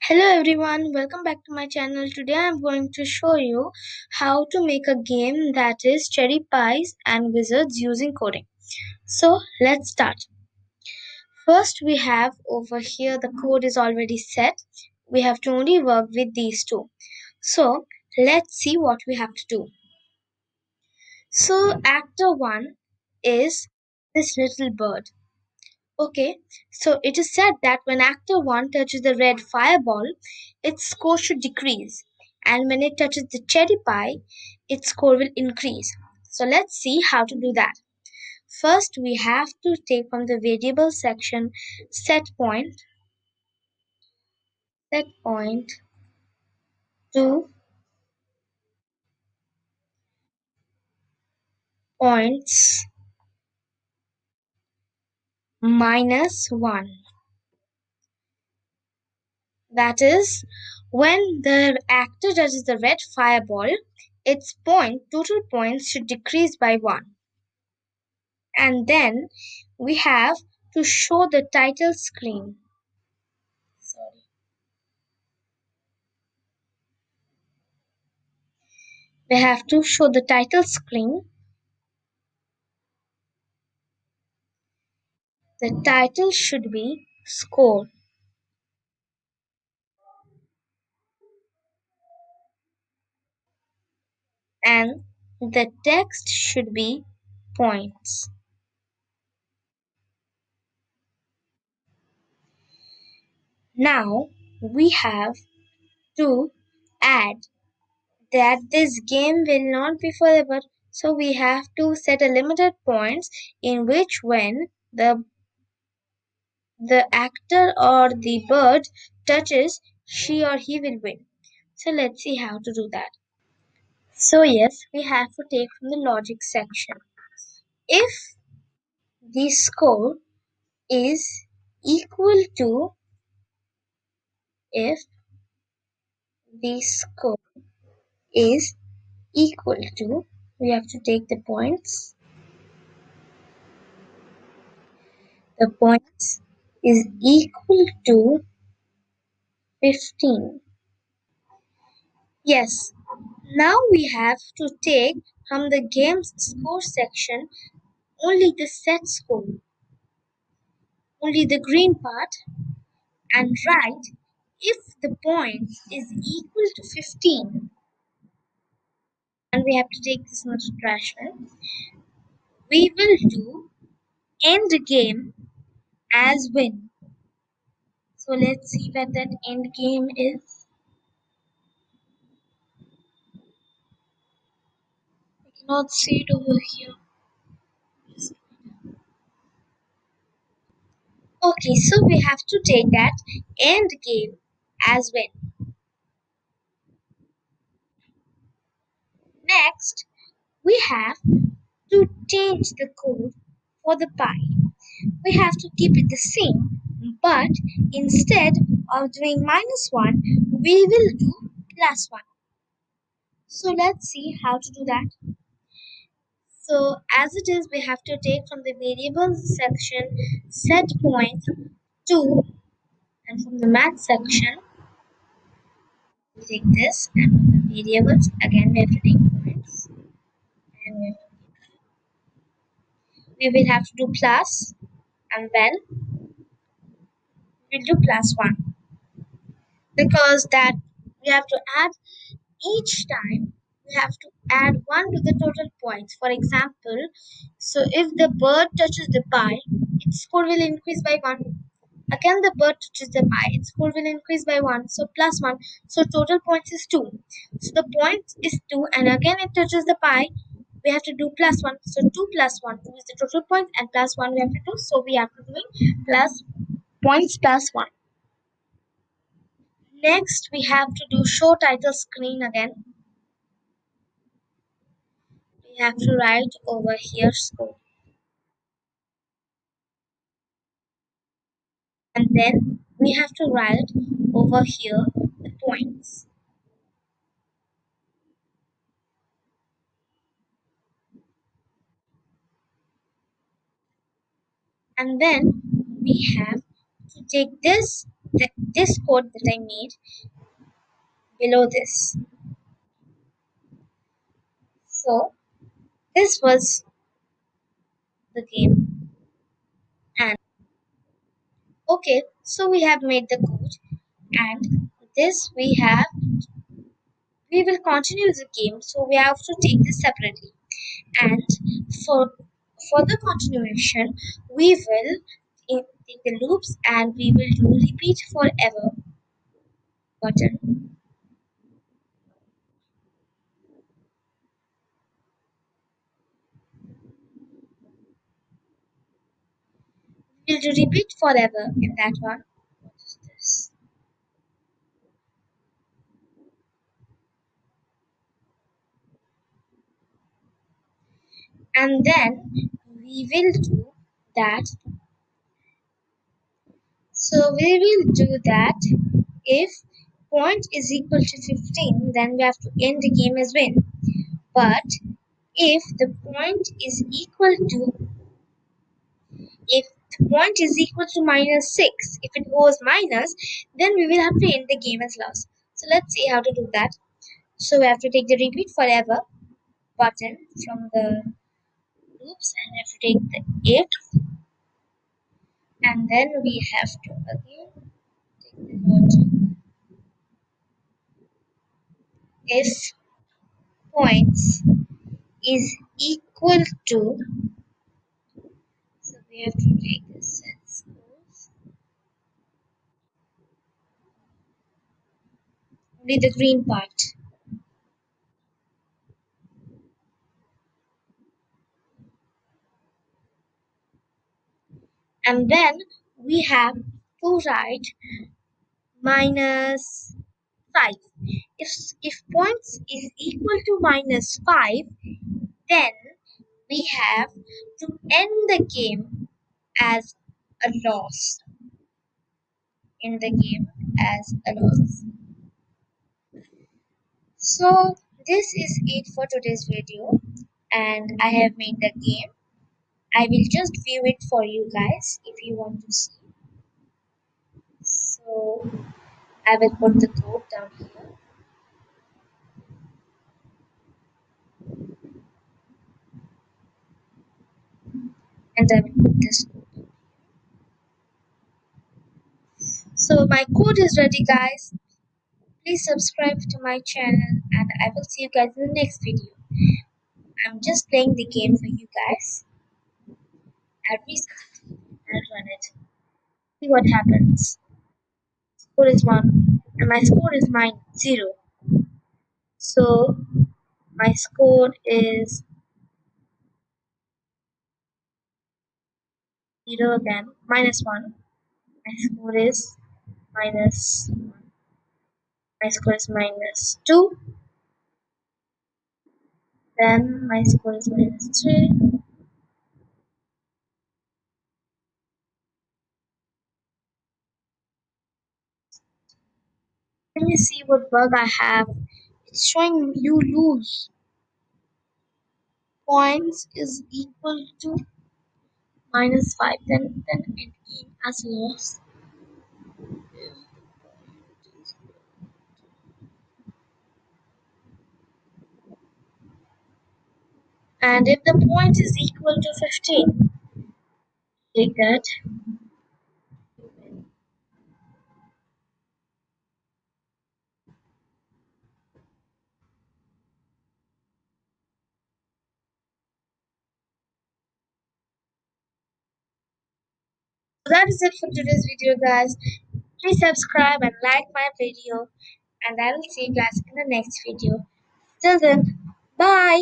Hello everyone, welcome back to my channel. Today I'm going to show you how to make a game that is cherry pies and wizards using coding. So let's start. First we have over here the code is already set. We have to only work with these two. So let's see what we have to do. So actor 1 is this little bird. Okay, so it is said that when actor 1 touches the red fireball, its score should decrease, and when it touches the cherry pie, its score will increase. So let's see how to do that. First, we have to take from the variable section set point to points -1. That is, when the actor touches the red fireball, its total points should decrease by 1. And then we have to show the title screen. Sorry. We have to show the title screen. The title should be score and the text should be points. Now we have to add that this game will not be forever. So we have to set a limited points in which when the actor or the bird touches, she or he will win. So let's see how to do that. So yes, we have to take from the logic section. If the score is equal to, if the score is equal to, we have to take the points. The points is equal to 15. Yes, now we have to take from the game's score section only the set score, only the green part, and write if the point is equal to 15, and we have to take this much notation, we will do end game as win. So let's see what that end game is. I cannot see it over here. Okay, so we have to take that end game as win. Next, we have to change the code for the pie. We have to keep it the same, but instead of doing -1, we will do +1. So let's see how to do that. So as it is, we have to take from the variables section set point to, and from the math section, we take this, and from the variables, again we have to take points, and we will have to do plus, and then we'll do +1 because that we have to add each time we have to add 1 to the total points. For example, so if the bird touches the pie, its score will increase by 1. Again, the bird touches the pie, its score will increase by 1. So +1. So total points is 2. So the point is 2, and again it touches the pie. We have to do +1. So 2 plus 1, 2 is the total point, and +1 we have to do. So we have to do plus points +1. Next, we have to do show title screen again. We have to write over here score, and then we have to write over here the points, and then we have to take this this code that I made below this. So this was the game. And okay, so we have made the code, and this we will continue the game, so we have to take this separately. And for further continuation, we will take the loops and we will do repeat forever button. We'll do repeat forever in that one. What is this? And then we will do that. So we will do that if point is equal to 15, then we have to end the game as win. But if the point is equal to if the point is equal to minus 6, if it goes minus, then we will have to end the game as loss. So let's see how to do that. So we have to take the repeat forever button from the loops and have to take the 8, and then we have to again take the logic if points is equal to, so we have to take this set scores, only the green part. And then we have to write minus 5. If points is equal to minus 5, then we have to end the game as a loss. In the game as a loss. So this is it for today's video, and I have made the game. I will just view it for you guys if you want to see. So I will put the code down here, and I will put this code. So my code is ready, guys. Please subscribe to my channel, and I will see you guys in the next video. I'm just playing the game for you guys. I'll reset it and run it. See what happens. Score is 1 and my score is minus 0. So my score is 0 again, minus 1. My score is minus 1. My score is minus 2. Then my score is minus 3. Let me see what bug I have. It's showing you lose. Points is equal to minus 5. Then it came as loss. And if the point is equal to 15, take that. So that is it for today's video, guys. Please subscribe and like my video, and I will see you guys in the next video. Till then, bye.